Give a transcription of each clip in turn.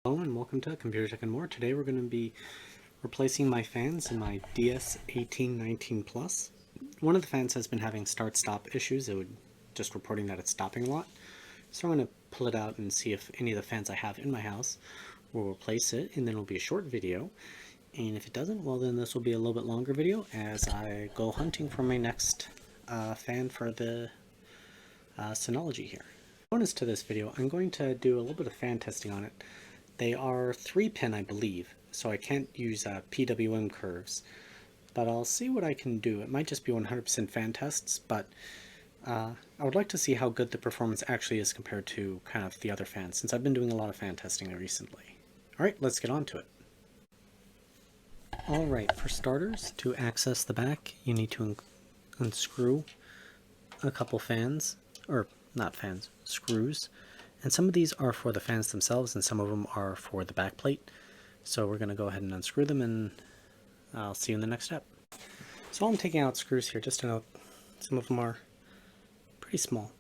Hello and welcome to Computer Tech and More. Today we're going to be replacing my fans in my DS1819 Plus. One of the fans has been having start-stop issues. It would just reporting that it's stopping a lot. So I'm going to pull it out and see if any of the fans I have in my house will replace it, and then it'll be a short video. And if it doesn't, well then this will be a little bit longer video as I go hunting for my next fan for the Synology here. Bonus to this video, I'm going to do a little bit of fan testing on it. They are 3-pin, I believe, so I can't use PWM curves, but I'll see what I can do. It might just be 100% fan tests, but I would like to see how good the performance actually is compared to kind of the other fans, since I've been doing a lot of fan testing recently. Alright, let's get on to it. Alright, for starters, to access the back, you need to unscrew a couple fans, or not fans, screws. And some of these are for the fans themselves and some of them are for the back plate. So we're going to go ahead and unscrew them and I'll see you in the next step. So I'm taking out screws here just to note some of them are pretty small.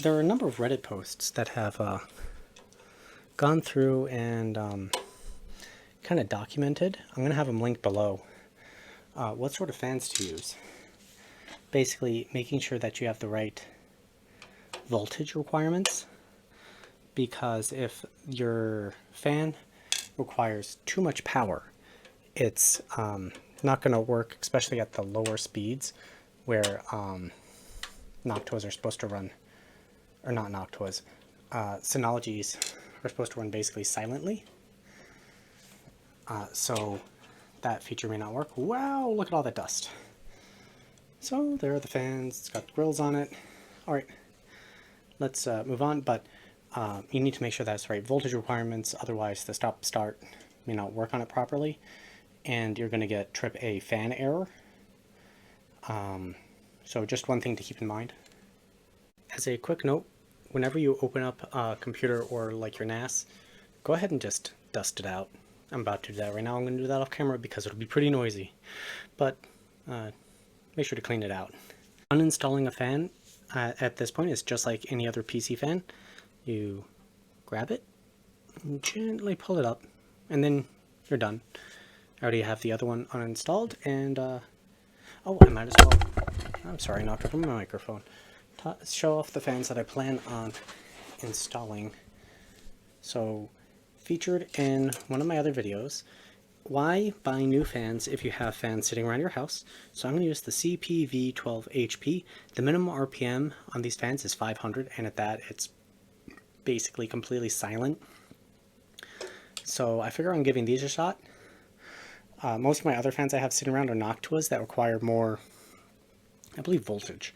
There are a number of Reddit posts that have gone through and kind of documented. I'm going to have them linked below what sort of fans to use. Basically making sure that you have the right voltage requirements, because if your fan requires too much power, it's not going to work, especially at the lower speeds where Noctuas are supposed to run, or not Noctuas, Synologies are supposed to run basically silently. So that feature may not work. Wow, look at all that dust. So there are the fans, it's got grills on it. Alright, let's move on, but you need to make sure that's the right voltage requirements, otherwise the stop-start may not work on it properly, and you're going to get trip A fan error. So just one thing to keep in mind. As a quick note, whenever you open up a computer or like your NAS, go ahead and just dust it out. I'm about to do that right now. I'm going to do that off camera because it'll be pretty noisy, but make sure to clean it out. Uninstalling a fan at this point is just like any other PC fan. You grab it, and gently pull it up, and then you're done. I already have the other one uninstalled, and oh, I might as well, I'm sorry, knocked over my microphone, show off the fans that I plan on installing. So, featured in one of my other videos, why buy new fans if you have fans sitting around your house? So I'm going to use the CPV12HP. The minimum RPM on these fans is 500, and at that it's basically completely silent. So I figure I'm giving these a shot. Most of my other fans I have sitting around are Noctuas that require more, I believe, voltage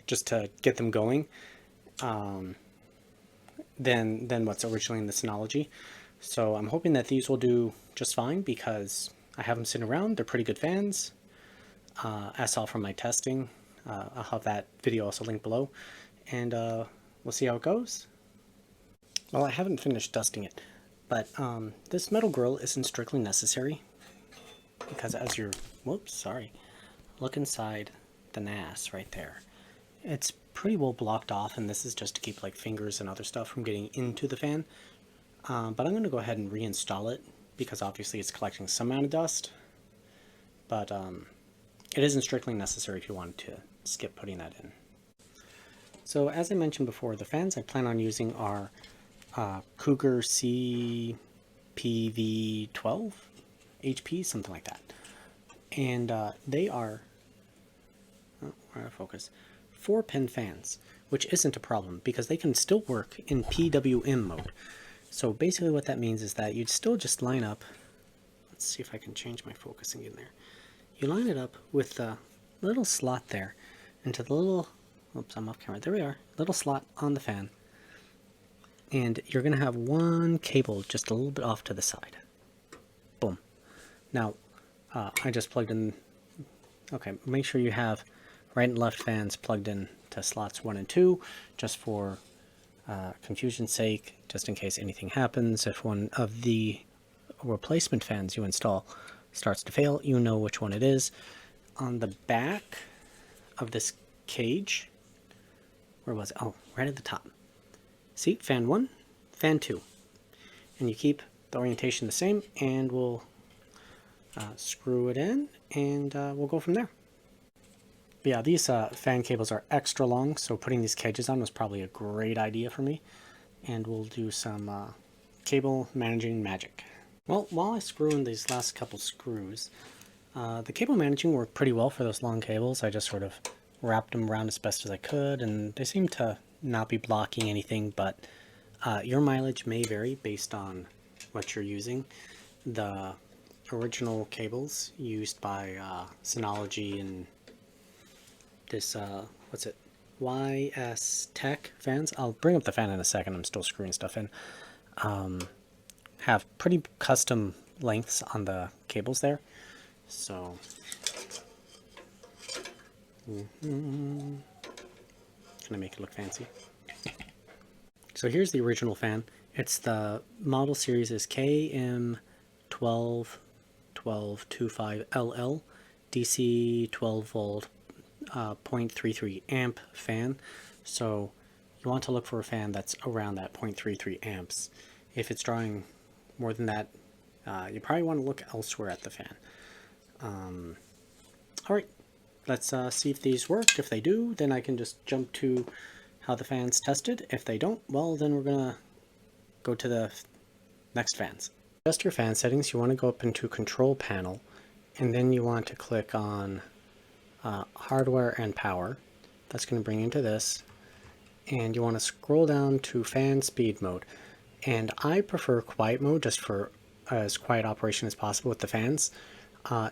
just to get them going than what's originally in the Synology. So I'm hoping that these will do just fine because I have them sitting around. They're pretty good fans. As saw from my testing. I'll have that video also linked below. And we'll see how it goes. Well, I haven't finished dusting it, but this metal grill isn't strictly necessary because as you're, whoops, sorry, look inside the NAS right there. It's pretty well blocked off, and this is just to keep like fingers and other stuff from getting into the fan. But I'm going to go ahead and reinstall it because obviously it's collecting some amount of dust, but it isn't strictly necessary if you wanted to skip putting that in. So as I mentioned before, the fans I plan on using are Cougar CPV12 HP, something like that. And they are, oh, where to focus, 4-pin fans, which isn't a problem because they can still work in PWM mode. So basically what that means is that you'd still just line up, let's see if I can change my focusing in there. You line it up with the little slot there into the little, oops, I'm off camera, there we are, little slot on the fan. And you're going to have one cable just a little bit off to the side. Boom. Now, I just plugged in, okay, make sure you have right and left fans plugged in to slots 1 and 2, just for confusion's sake, just in case anything happens. If one of the replacement fans you install starts to fail, you know which one it is. On the back of this cage, where was it? Oh, right at the top. See, fan 1, fan 2. and you keep the orientation the same, and we'll screw it in, and we'll go from there. But yeah, these fan cables are extra long, so putting these cages on was probably a great idea for me. And we'll do some cable managing magic. Well, while I screw in these last couple screws, the cable managing worked pretty well for those long cables. I just sort of wrapped them around as best as I could, and they seem to not be blocking anything, but your mileage may vary based on what you're using. The original cables used by Synology and this, what's it, YS Tech fans, I'll bring up the fan in a second, I'm still screwing stuff in, have pretty custom lengths on the cables there. So, can I make it look fancy? So here's the original fan. It's the model series is KM121225LL DC 12 volt 0.33 amp fan. So you want to look for a fan that's around that 0.33 amps. If it's drawing more than that, you probably want to look elsewhere at the fan. Alright, let's see if these work. If they do, then I can just jump to how the fan's tested. If they don't, well, then we're gonna go to the next fans. Adjust your fan settings. You want to go up into Control Panel, and then you want to click on Hardware and Power. That's going to bring you into this, and you want to scroll down to Fan Speed Mode. And I prefer Quiet Mode just for as quiet operation as possible with the fans.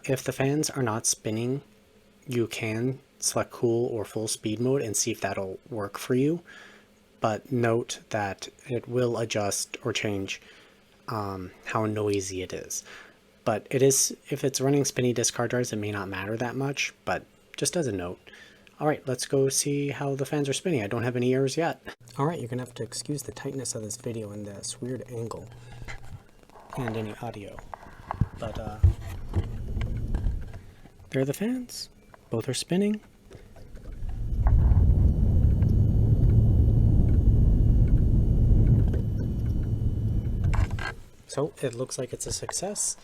If the fans are not spinning, you can select Cool or Full Speed Mode and see if that'll work for you. But note that it will adjust or change how noisy it is. But it is, if it's running spinny disk hard drives, it may not matter that much, but just as a note. Alright, let's go see how the fans are spinning. I don't have any errors yet. Alright, you're going to have to excuse the tightness of this video and this weird angle and any audio. But there are the fans. Both are spinning. So it looks like it's a success.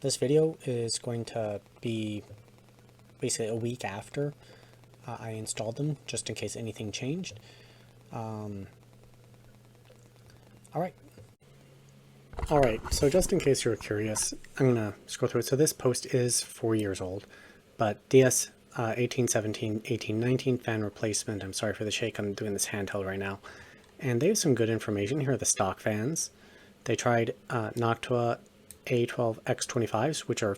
This video is going to be basically a week after I installed them, just in case anything changed. Alright, so just in case you're curious, I'm going to scroll through it. So this post is 4 years old, but DS1817, 1819 fan replacement. I'm sorry for the shake, I'm doing this handheld right now. And they have some good information. Here are the stock fans. They tried Noctua A12X25s, which are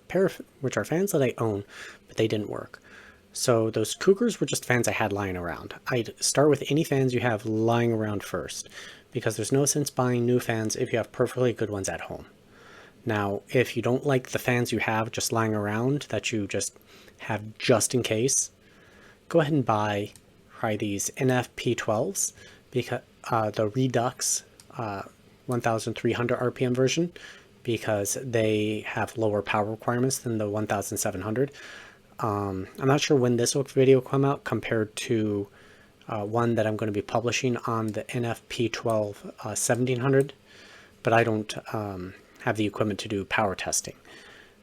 fans that I own, but they didn't work. So those Cougars were just fans I had lying around. I'd start with any fans you have lying around first, because there's no sense buying new fans if you have perfectly good ones at home. Now, if you don't like the fans you have just lying around that you just have just in case, go ahead and try these NF-P12s, because the Redux 1300 RPM version, because they have lower power requirements than the 1700. I'm not sure when this video will come out compared to one that I'm going to be publishing on the NF-P12 1700, but I don't have the equipment to do power testing.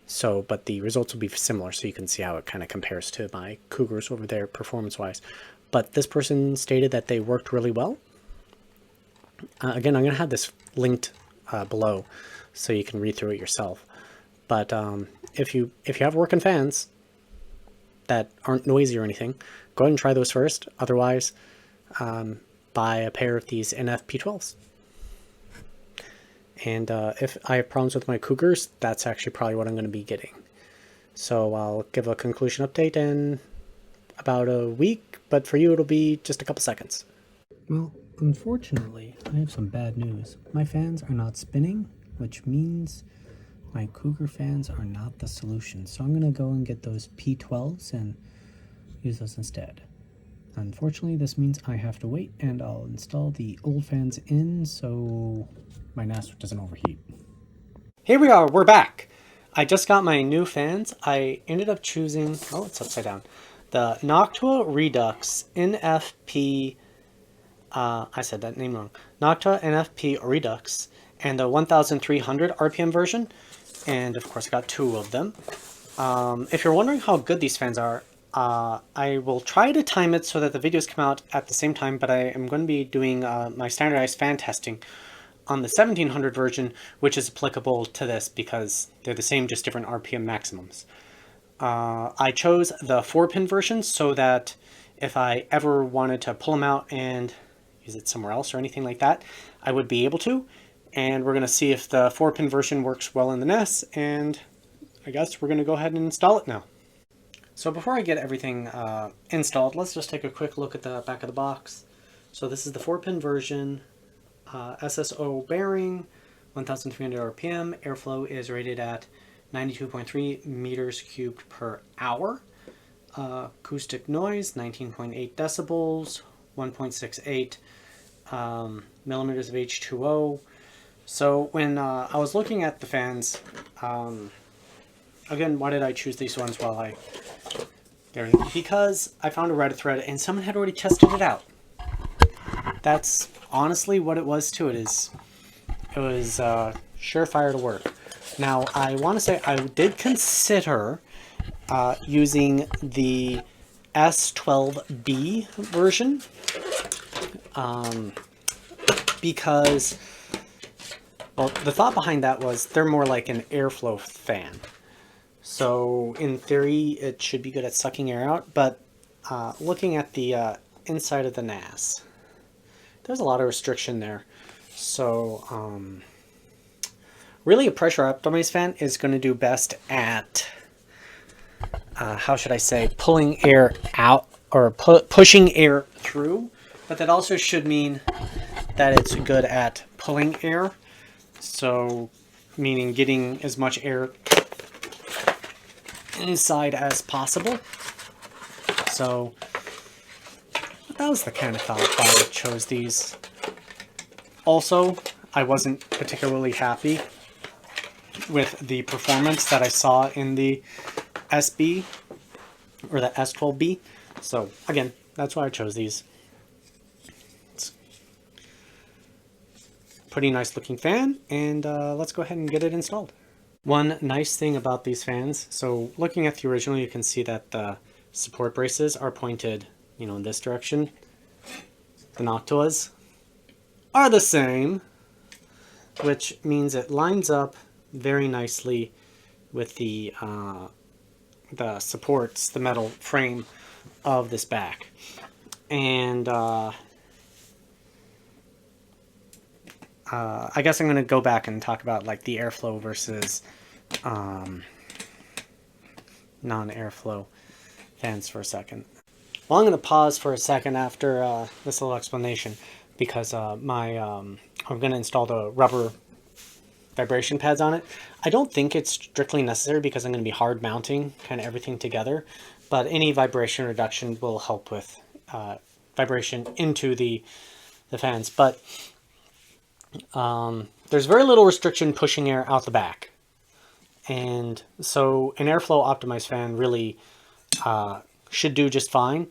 So, but the results will be similar, so you can see how it kind of compares to my Cougars over there performance-wise. But this person stated that they worked really well. Again, I'm going to have this linked below, so you can read through it yourself. But if you have working fans that aren't noisy or anything, go ahead and try those first. Otherwise, buy a pair of these NF-P12s. And if I have problems with my Cougars, that's actually probably what I'm going to be getting. So I'll give a conclusion update in about a week, but for you it'll be just a couple seconds. Well, unfortunately, I have some bad news. My fans are not spinning, which means my Cougar fans are not the solution. So I'm going to go and get those P12s and use those instead. Unfortunately, this means I have to wait, and I'll install the old fans in so my NAS doesn't overheat. Here we are, we're back. I just got my new fans. I ended up choosing, oh, it's upside down, the Noctua Redux NF-P, I said that name wrong, Noctua NF-P Redux, and the 1300 RPM version, and of course I got 2 of them. If you're wondering how good these fans are, I will try to time it so that the videos come out at the same time, but I am going to be doing my standardized fan testing on the 1700 version, which is applicable to this because they're the same, just different RPM maximums. I chose the 4-pin version so that if I ever wanted to pull them out and use it somewhere else or anything like that, I would be able to. And we're going to see if the 4-pin version works well in the NES, and I guess we're going to go ahead and install it now. So before I get everything installed, let's just take a quick look at the back of the box. So this is the 4-pin version, SSO bearing, 1300 RPM, airflow is rated at 92.3 meters cubed per hour, acoustic noise 19.8 decibels, 1.68 millimeters of H2O. So when I was looking at the fans, again, why did I choose these ones because I found a Reddit thread and someone had already tested it out. That's honestly what it was too. It was surefire to work. Now, I want to say I did consider using the S12B version because, well, the thought behind that was they're more like an airflow fan. So in theory, it should be good at sucking air out, but looking at the inside of the NAS, there's a lot of restriction there. So really a pressure optimized fan is going to do best at, how should I say, pulling air out or pushing air through, but that also should mean that it's good at pulling air. So meaning getting as much air inside as possible. So that was the kind of thought why I chose these. Also, I wasn't particularly happy with the performance that I saw in the SB or the S12B. So again, that's why I chose these. It's a pretty nice looking fan, and let's go ahead and get it installed. One nice thing about these fans, so looking at the original, you can see that the support braces are pointed, in this direction. The Noctuas are the same, which means it lines up very nicely with the supports, the metal frame of this back. And I guess I'm going to go back and talk about like the airflow versus non-airflow fans for a second. Well, I'm going to pause for a second after this little explanation because I'm going to install the rubber vibration pads on it. I don't think it's strictly necessary because I'm going to be hard mounting kind of everything together, but any vibration reduction will help with vibration into the fans. But there's very little restriction pushing air out the back. And so an airflow optimized fan really should do just fine.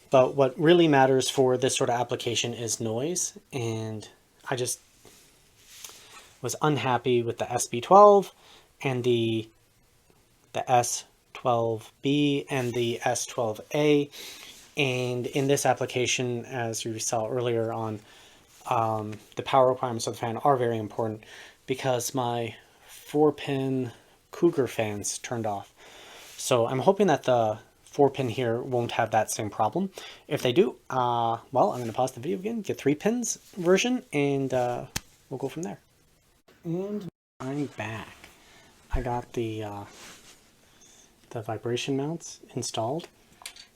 But what really matters for this sort of application is noise. And I just was unhappy with the SB12 and the S12B and the S12A. And in this application, as you saw earlier on, the power requirements of the fan are very important because my 4-pin Cougar fans turned off. So I'm hoping that the 4-pin here won't have that same problem. If they do, well, I'm going to pause the video again, get 3-pins version, and we'll go from there. And I'm back. I got the vibration mounts installed,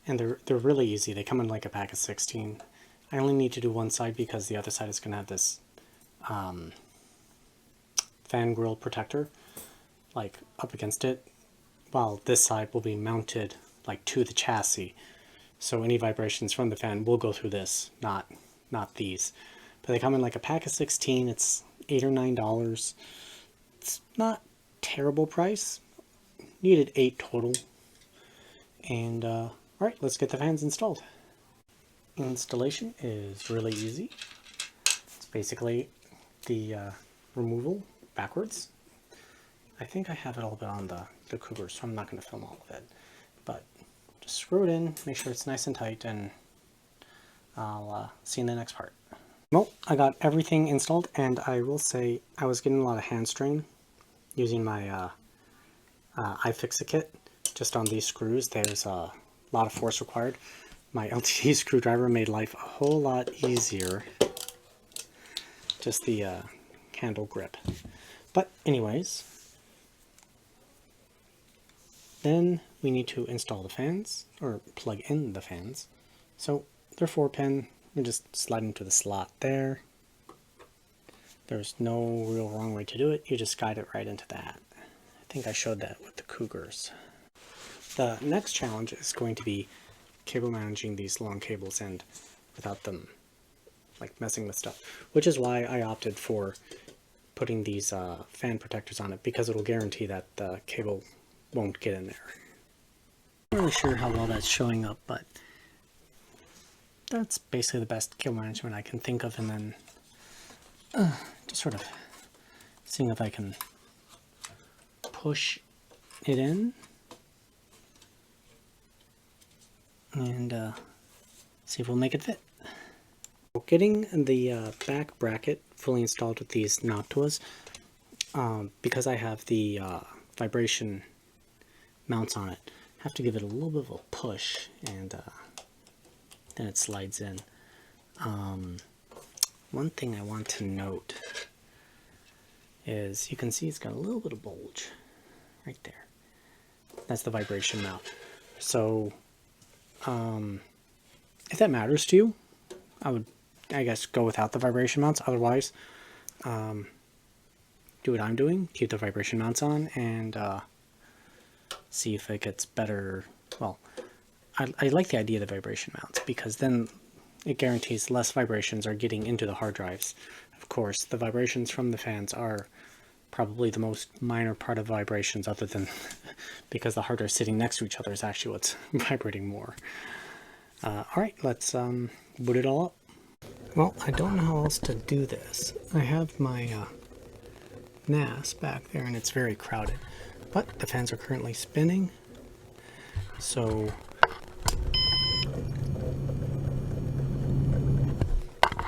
and they're really easy. They come in like a pack of 16. I only need to do one side because the other side is going to have this fan grill protector like up against it, while this side will be mounted like to the chassis. So any vibrations from the fan will go through this, not these. But they come in like a pack of 16. It's $8 or $9. It's not terrible price. Needed 8 total. And all right, let's get the fans installed. Installation is really easy. It's basically the removal backwards. I think I have it all bit on the Cougar, so I'm not going to film all of it. But just screw it in, make sure it's nice and tight, and I'll see you in the next part. Well, I got everything installed, and I will say I was getting a lot of hand strain using my iFix-A-Kit just on these screws. There's a lot of force required. My LTD screwdriver made life a whole lot easier. Just the handle grip. But anyways, then we need to install the fans, or plug in the fans. So they're 4-pin. You just slide into the slot there. There's no real wrong way to do it. You just guide it right into that. I think I showed that with the Cougars. The next challenge is going to be cable managing these long cables and without them like messing with stuff, which is why I opted for putting these fan protectors on it, because it'll guarantee that the cable won't get in there. I'm not really sure how well that's showing up, but that's basically the best cable management I can think of, and then just sort of seeing if I can push it in and see if we'll make it fit. Getting the back bracket fully installed with these Noctuas, because I have the vibration mounts on it, I have to give it a little bit of a push, and then it slides in. One thing I want to note is you can see it's got a little bit of bulge right there. That's the vibration mount. So if that matters to you, I would, I guess, go without the vibration mounts. Otherwise, do what I'm doing, keep the vibration mounts on, and see if it gets better. Well, I like the idea of the vibration mounts, because then it guarantees less vibrations are getting into the hard drives. Of course, the vibrations from the fans are probably the most minor part of vibrations, other than because the hard drive sitting next to each other is actually what's vibrating more. Alright, let's boot it all up. Well, I don't know how else to do this. I have my NAS back there and it's very crowded, but the fans are currently spinning, so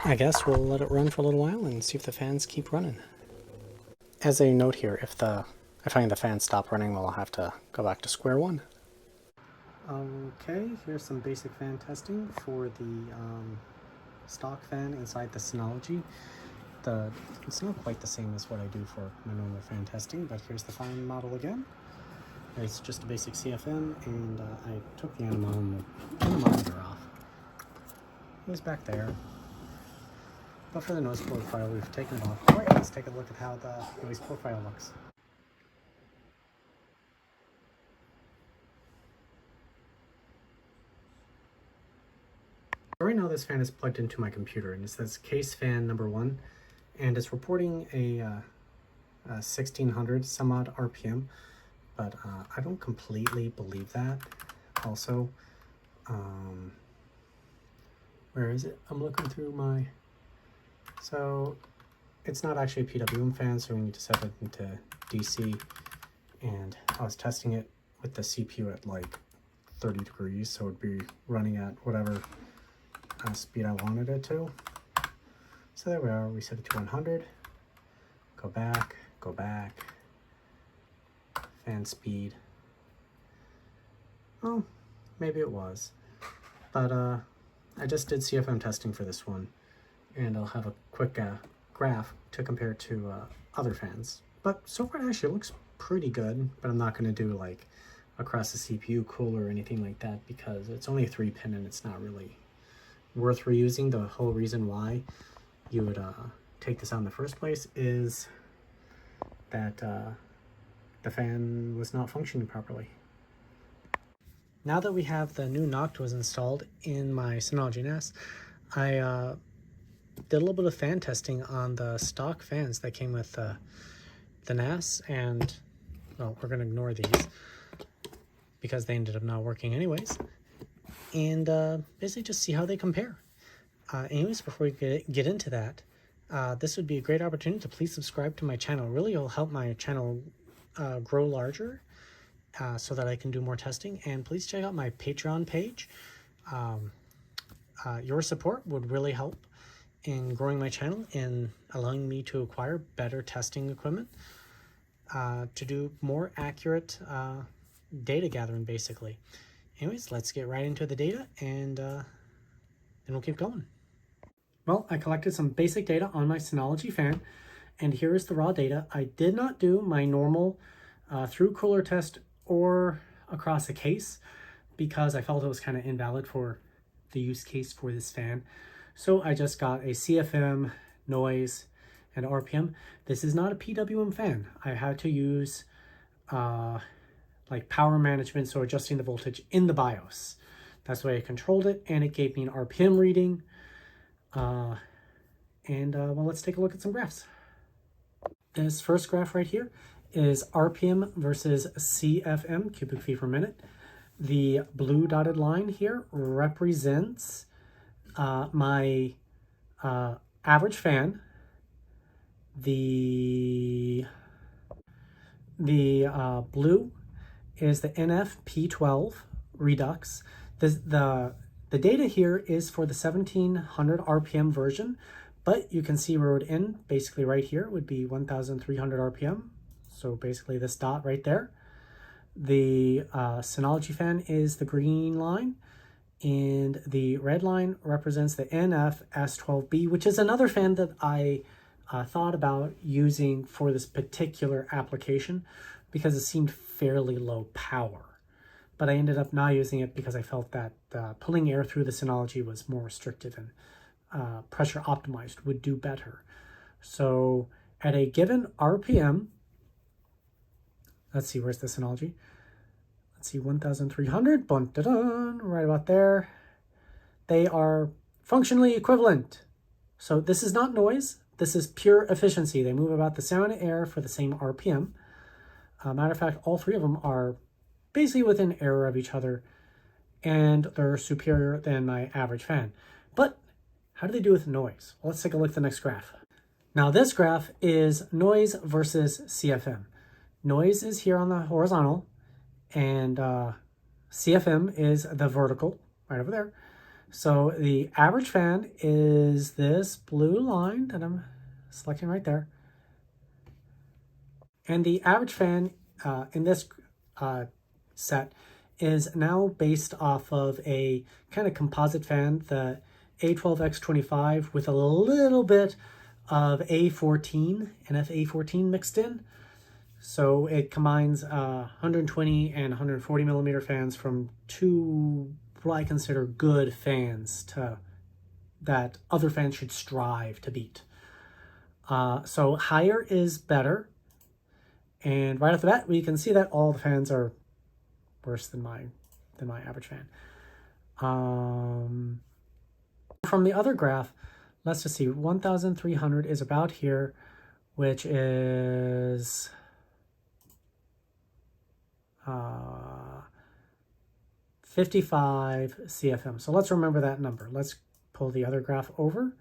I guess we'll let it run for a little while and see if the fans keep running. As a note here, if I find the fans stop running, we'll have to go back to square one. Okay, here's some basic fan testing for the stock fan inside the Synology. It's not quite the same as what I do for my normal fan testing, but here's the fan model again. It's just a basic CFM, and I took the anemometer off. It was back there. But for the noise profile, we've taken it off. Alright, let's take a look at how the noise profile looks. Right now this fan is plugged into my computer, and it says case fan number 1, and it's reporting a 1600 some odd RPM, but I don't completely believe that. Also, where is it? I'm looking through my... So it's not actually a PWM fan, so we need to set it into DC, and I was testing it with the CPU at like 30 degrees, so it'd be running at whatever speed I wanted it to. So there we are, we set it to 100, go back, fan speed. Oh, maybe it was. But I just did CFM testing for this one, and I'll have a quick graph to compare to other fans. But so far it actually looks pretty good, but I'm not going to do like across the CPU cooler or anything like that, because it's only a 3-pin and it's not really worth reusing. The whole reason why you would take this out in the first place is that the fan was not functioning properly. Now that we have the new Noctuas installed in my Synology NAS, I did a little bit of fan testing on the stock fans that came with the NAS, and well, we're going to ignore these because they ended up not working anyways, and basically just see how they compare. Anyways, before we get into that, this would be a great opportunity to please subscribe to my channel. Really, it'll help my channel grow larger so that I can do more testing. And please check out my Patreon page. Your support would really help in growing my channel and allowing me to acquire better testing equipment to do more accurate data gathering, basically. Anyways, let's get right into the data and then we'll keep going. Well, I collected some basic data on my Synology fan, and here is the raw data. I did not do my normal through cooler test or across a case because I felt it was kind of invalid for the use case for this fan. So I just got a CFM, noise, and RPM. This is not a PWM fan. I had to use like power management, so adjusting the voltage in the BIOS. That's the way I controlled it, and it gave me an RPM reading. Well, let's take a look at some graphs. This first graph right here is RPM versus CFM, cubic feet per minute. The blue dotted line here represents my average fan. The blue is the NF-P12 Redux. The data here is for the 1700 RPM version, but you can see road in basically right here would be 1300 RPM. So basically this dot right there. The Synology fan is the green line, and the red line represents the NF-S12B, which is another fan that I thought about using for this particular application because it seemed fairly low power. But I ended up not using it because I felt that pulling air through the Synology was more restricted and pressure optimized would do better. So at a given RPM, let's see, where's the Synology? Let's see, 1300, bun, da, dun, right about there. They are functionally equivalent. So this is not noise. This is pure efficiency. They move about the same amount of air for the same RPM. Matter of fact, all three of them are basically within error of each other, and they're superior than my average fan. But how do they do with noise? Well, let's take a look at the next graph. Now this graph is noise versus CFM. Noise is here on the horizontal, and CFM is the vertical, right over there. So the average fan is this blue line that I'm selecting right there. And the average fan in this set is now based off of a kind of composite fan, the A12X25, with a little bit of A14, NF-A14 mixed in. So it combines 120 and 140 millimeter fans from two what I consider good fans that other fans should strive to beat. So higher is better. And right off the bat, we can see that all the fans are worse than my average fan. From the other graph, let's just see, 1300 is about here, which is 55 CFM. So let's remember that number. Let's pull the other graph over.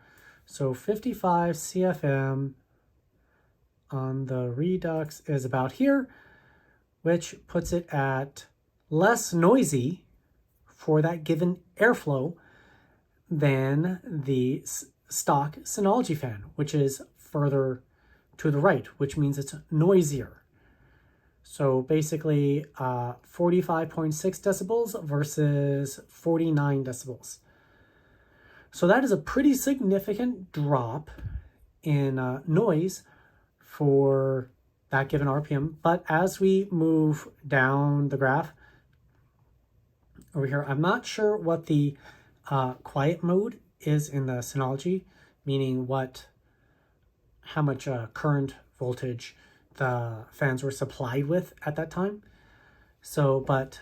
So 55 CFM on the Redux is about here, which puts it at less noisy for that given airflow than the stock Synology fan, which is further to the right, which means it's noisier. So basically 45.6 decibels versus 49 decibels. So that is a pretty significant drop in noise for that given RPM. But as we move down the graph over here, I'm not sure what the quiet mode is in the Synology, meaning how much current voltage the fans were supplied with at that time. So, but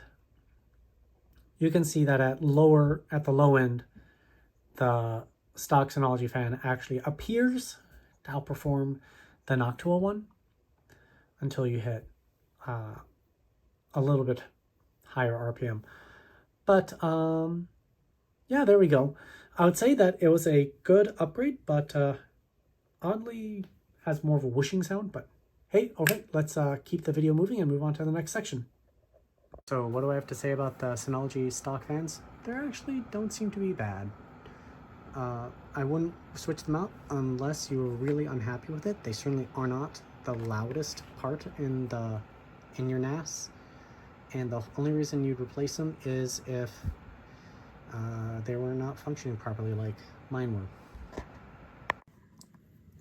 you can see that at the low end, the stock Synology fan actually appears to outperform the Noctua one until you hit a little bit higher RPM. But yeah, there we go. I would say that it was a good upgrade, but oddly has more of a whooshing sound, but hey, okay, let's keep the video moving and move on to the next section. So what do I have to say about the Synology stock fans? They actually don't seem to be bad. I wouldn't switch them out unless you were really unhappy with it. They certainly are not the loudest part in your NAS, and the only reason you'd replace them is if they were not functioning properly like mine were.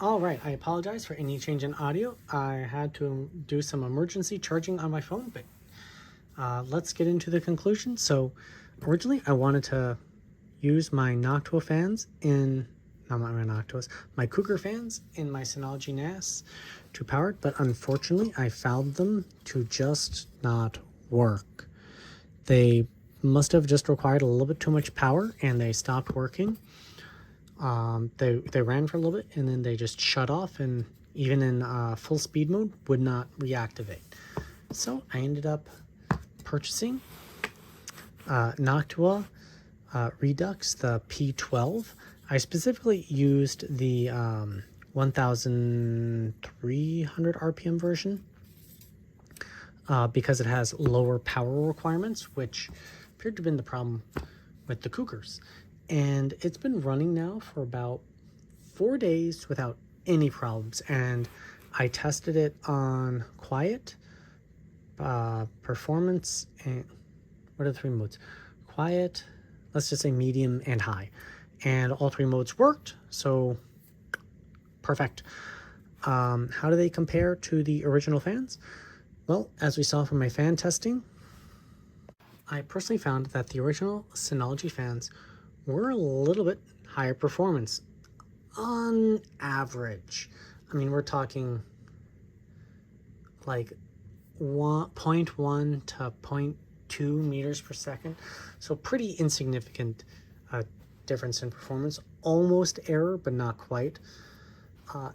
Alright, I apologize for any change in audio. I had to do some emergency charging on my phone, but let's get into the conclusion. So originally I wanted to use my Noctua fans in, not my Noctuas, my Cougar fans in my Synology NAS to power it, but unfortunately I found them to just not work. They must have just required a little bit too much power and they stopped working. They ran for a little bit and then they just shut off, and even in full speed mode would not reactivate. So I ended up purchasing Noctua Redux, the P12. I specifically used the 1300 RPM version because it has lower power requirements, which appeared to have been the problem with the Cougars. And it's been running now for about 4 days without any problems. And I tested it on quiet, performance, and what are the three modes? Quiet, let's just say medium and high. And all three modes worked, so perfect. How do they compare to the original fans? Well, as we saw from my fan testing, I personally found that the original Synology fans were a little bit higher performance on average. I mean, we're talking like 0.1 to 0.2 meters per second. So pretty insignificant difference in performance. Almost error, but not quite.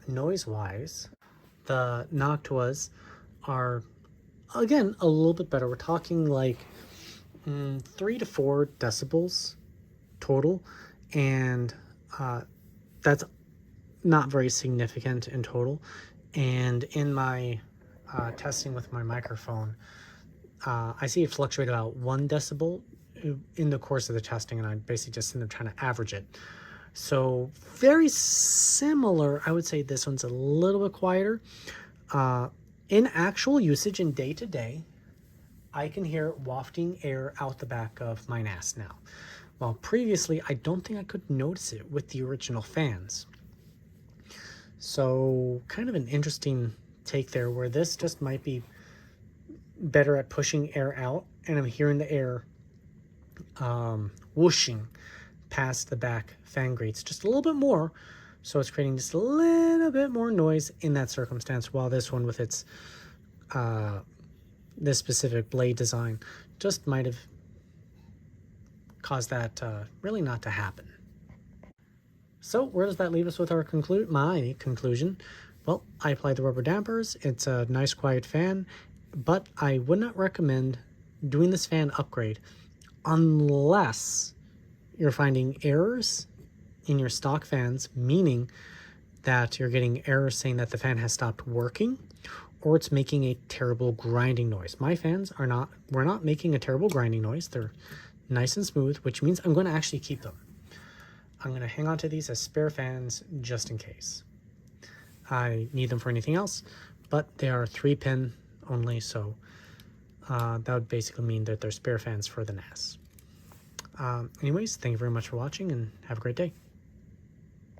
Noise-wise, the Noctuas are, again, a little bit better. We're talking like 3 to 4 decibels total, and that's not very significant in total. And in my testing with my microphone, I see it fluctuate about 1 decibel in the course of the testing, and I basically just end up trying to average it. So very similar. I would say this one's a little bit quieter. In actual usage in day-to-day, I can hear wafting air out the back of my NAS now. While previously, I don't think I could notice it with the original fans. So kind of an interesting take there, where this just might be better at pushing air out, and I'm hearing the air whooshing past the back fan grates just a little bit more, so it's creating just a little bit more noise in that circumstance, while this one with its this specific blade design just might have caused that really not to happen. So where does that leave us with our my conclusion? Well, I applied the rubber dampers. It's a nice quiet fan, but I would not recommend doing this fan upgrade unless you're finding errors in your stock fans, meaning that you're getting errors saying that the fan has stopped working, or it's making a terrible grinding noise. My fans we're not making a terrible grinding noise. They're nice and smooth, which means I'm going to actually keep them. I'm going to hang on to these as spare fans just in case I need them for anything else, but they are 3-pin only, so that would basically mean that they're spare fans for the NAS. Anyways, thank you very much for watching, and have a great day.